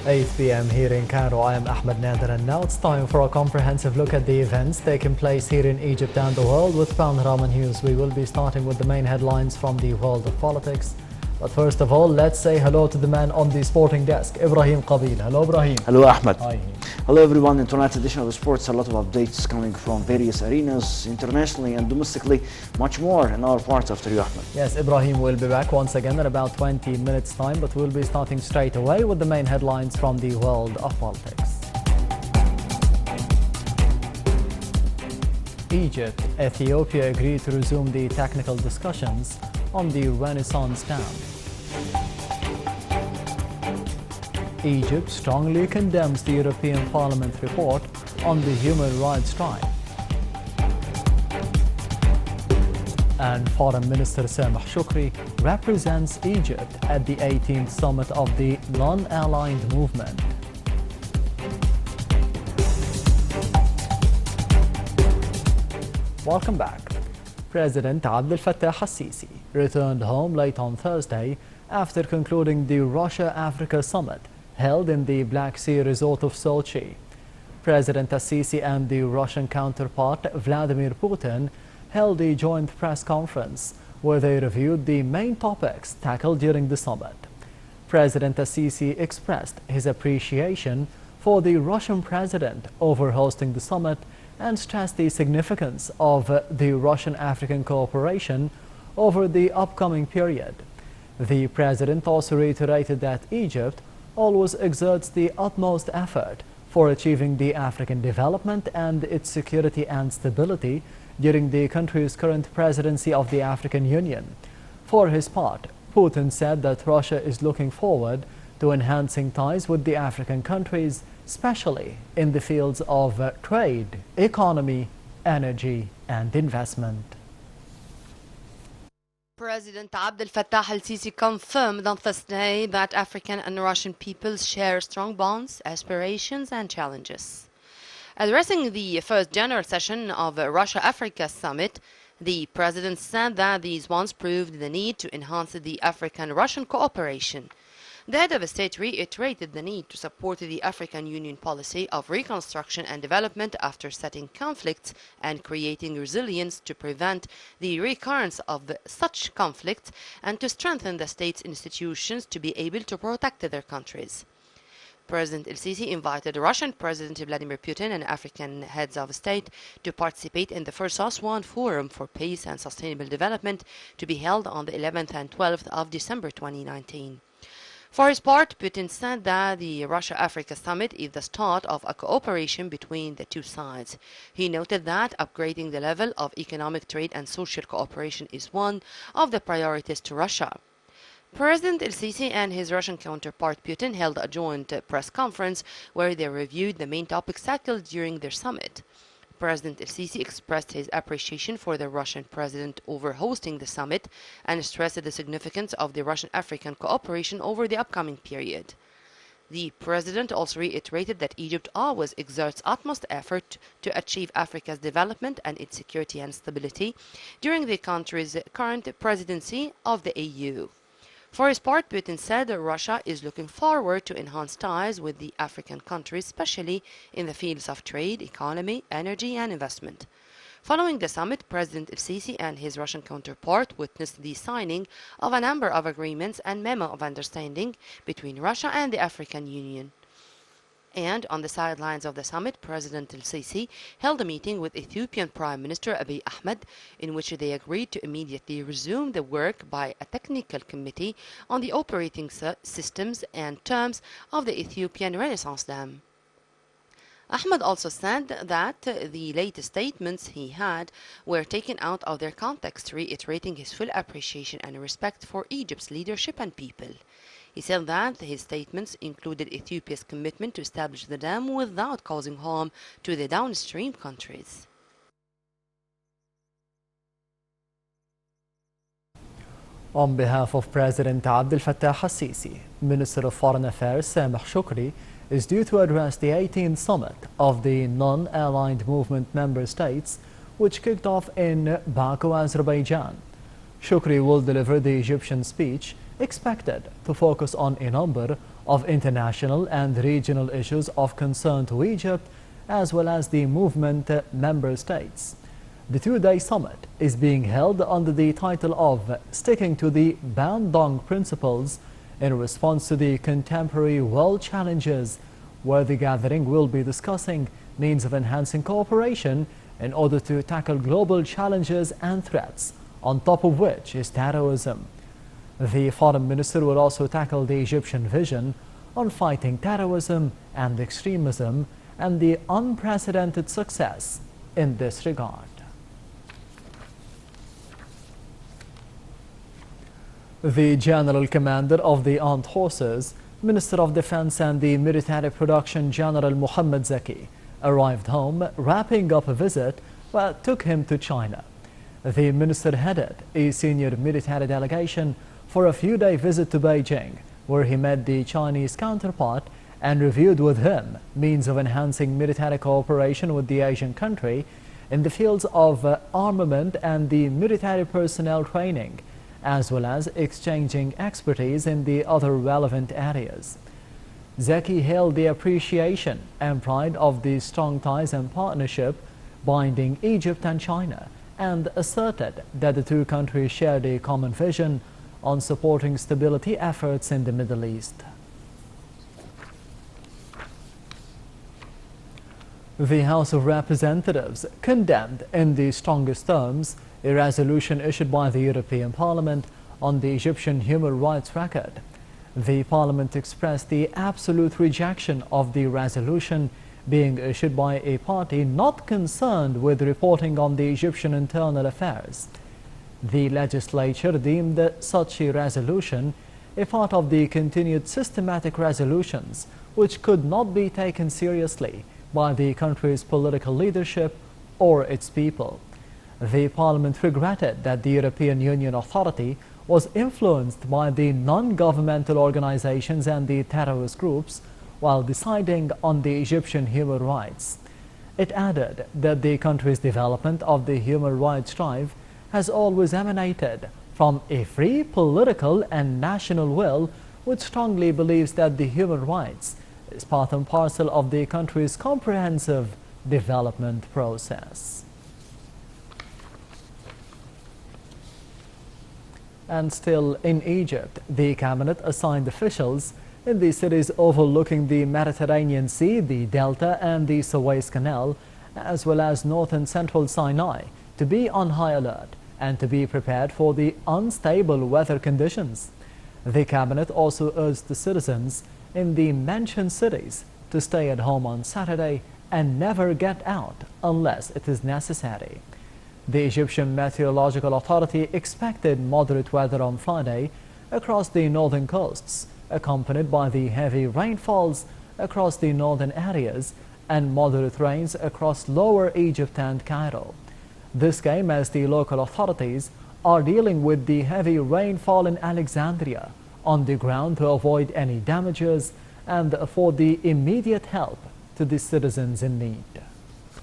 8 p.m. here in Cairo. I am Ahmed Nader, and now it's time for a comprehensive look at the events taking place here in Egypt and the world with Panorama News. We will be starting with the main headlines from the world of politics. But first of all, let's say hello to the man on the sporting desk, Ibrahim Qabil. Hello, Ibrahim. Hello, Ahmed. Hi. Hello, everyone. In tonight's edition of the sports, a lot of updates coming from various arenas, internationally and domestically. Much more in our part after you, Ahmed. Yes, Ibrahim will be back once again in about 20 minutes' time, but we'll be starting straight away with the main headlines from the world of politics. Egypt, Ethiopia agreed to resume the technical discussions on the Renaissance Dam. Egypt strongly condemns the European Parliament report on the human rights trial. And Foreign Minister Sameh Shoukry represents Egypt at the 18th summit of the NonAligned Movement. Welcome back. President Abdel Fattah al-Sisi returned home late on Thursday after concluding the Russia-Africa summit held in the Black Sea resort of Sochi. President al-Sisi and the Russian counterpart Vladimir Putin held a joint press conference where they reviewed the main topics tackled during the summit. President al-Sisi expressed his appreciation for the Russian president over hosting the summit and stressed the significance of the Russian-African cooperation over the upcoming period. The president also reiterated that Egypt always exerts the utmost effort for achieving the African development and its security and stability during the country's current presidency of the African Union. For his part, Putin said that Russia is looking forward to enhancing ties with the African countries, especially in the fields of trade, economy, energy, and investment. President Abdel Fattah al-Sisi confirmed on Thursday that African and Russian peoples share strong bonds, aspirations, and challenges. Addressing the first general session of the Russia-Africa Summit, the president said that these bonds proved the need to enhance the African-Russian cooperation. The head of state reiterated the need to support the African Union policy of reconstruction and development after setting conflicts and creating resilience to prevent the recurrence of such conflicts and to strengthen the state's institutions to be able to protect their countries. President el-Sisi invited Russian President Vladimir Putin and African heads of state to participate in the first Aswan Forum for Peace and Sustainable Development to be held on the 11th and 12th of December 2019. For his part, Putin said that the Russia-Africa Summit is the start of a cooperation between the two sides. He noted that upgrading the level of economic trade and social cooperation is one of the priorities to Russia. President el-Sisi and his Russian counterpart Putin held a joint press conference where they reviewed the main topics tackled during their summit. President el-Sisi expressed his appreciation for the Russian president over hosting the summit and stressed the significance of the Russian-African cooperation over the upcoming period. The president also reiterated that Egypt always exerts utmost effort to achieve Africa's development and its security and stability during the country's current presidency of the AU. For his part, Putin said that Russia is looking forward to enhance ties with the African countries, especially in the fields of trade, economy, energy, and investment. Following the summit, President el-Sisi and his Russian counterpart witnessed the signing of a number of agreements and memo of understanding between Russia and the African Union. And on the sidelines of the summit, President el-Sisi held a meeting with Ethiopian Prime Minister Abiy Ahmed, in which they agreed to immediately resume the work by a technical committee on the operating systems and terms of the Ethiopian Renaissance Dam. Ahmed also said that the latest statements he had were taken out of their context, reiterating his full appreciation and respect for Egypt's leadership and people. He said that his statements included Ethiopia's commitment to establish the dam without causing harm to the downstream countries. On behalf of President Abdel Fattah al-Sisi, Minister of Foreign Affairs Sameh Shoukry is due to address the 18th summit of the Non-Aligned Movement member states, which kicked off in Baku, Azerbaijan. Shoukry will deliver the Egyptian speech expected to focus on a number of international and regional issues of concern to Egypt, as well as the movement member states. The two-day summit is being held under the title of Sticking to the Bandung Principles in response to the contemporary world challenges, where the gathering will be discussing means of enhancing cooperation in order to tackle global challenges and threats, on top of which is terrorism. The foreign minister will also tackle the Egyptian vision on fighting terrorism and extremism and the unprecedented success in this regard. The General Commander of the Armed Forces, Minister of Defense and the Military Production General Mohammed Zaki, arrived home wrapping up a visit that took him to China. The minister headed a senior military delegation for a few-day visit to Beijing, where he met the Chinese counterpart and reviewed with him means of enhancing military cooperation with the Asian country in the fields of armament and the military personnel training, as well as exchanging expertise in the other relevant areas. Zaki hailed the appreciation and pride of the strong ties and partnership binding Egypt and China, and asserted that the two countries shared a common vision on supporting stability efforts in the Middle East. The House of Representatives condemned in the strongest terms a resolution issued by the European Parliament on the Egyptian human rights record. The Parliament expressed the absolute rejection of the resolution being issued by a party not concerned with reporting on the Egyptian internal affairs. The legislature deemed such a resolution a part of the continued systematic resolutions which could not be taken seriously by the country's political leadership or its people. The Parliament regretted that the European Union Authority was influenced by the non-governmental organizations and the terrorist groups while deciding on the Egyptian human rights. It added that the country's development of the human rights drive has always emanated from a free political and national will which strongly believes that the human rights is part and parcel of the country's comprehensive development process. And still in Egypt, the cabinet assigned officials in the cities overlooking the Mediterranean Sea, the Delta and the Suez Canal, as well as north and central Sinai, to be on high alert and to be prepared for the unstable weather conditions. The cabinet also urged the citizens in the mentioned cities to stay at home on Saturday and never get out unless it is necessary. The Egyptian Meteorological Authority expected moderate weather on Friday across the northern coasts, accompanied by the heavy rainfalls across the northern areas and moderate rains across lower Egypt and Cairo. This came as the local authorities are dealing with the heavy rainfall in Alexandria on the ground to avoid any damages and afford the immediate help to the citizens in need.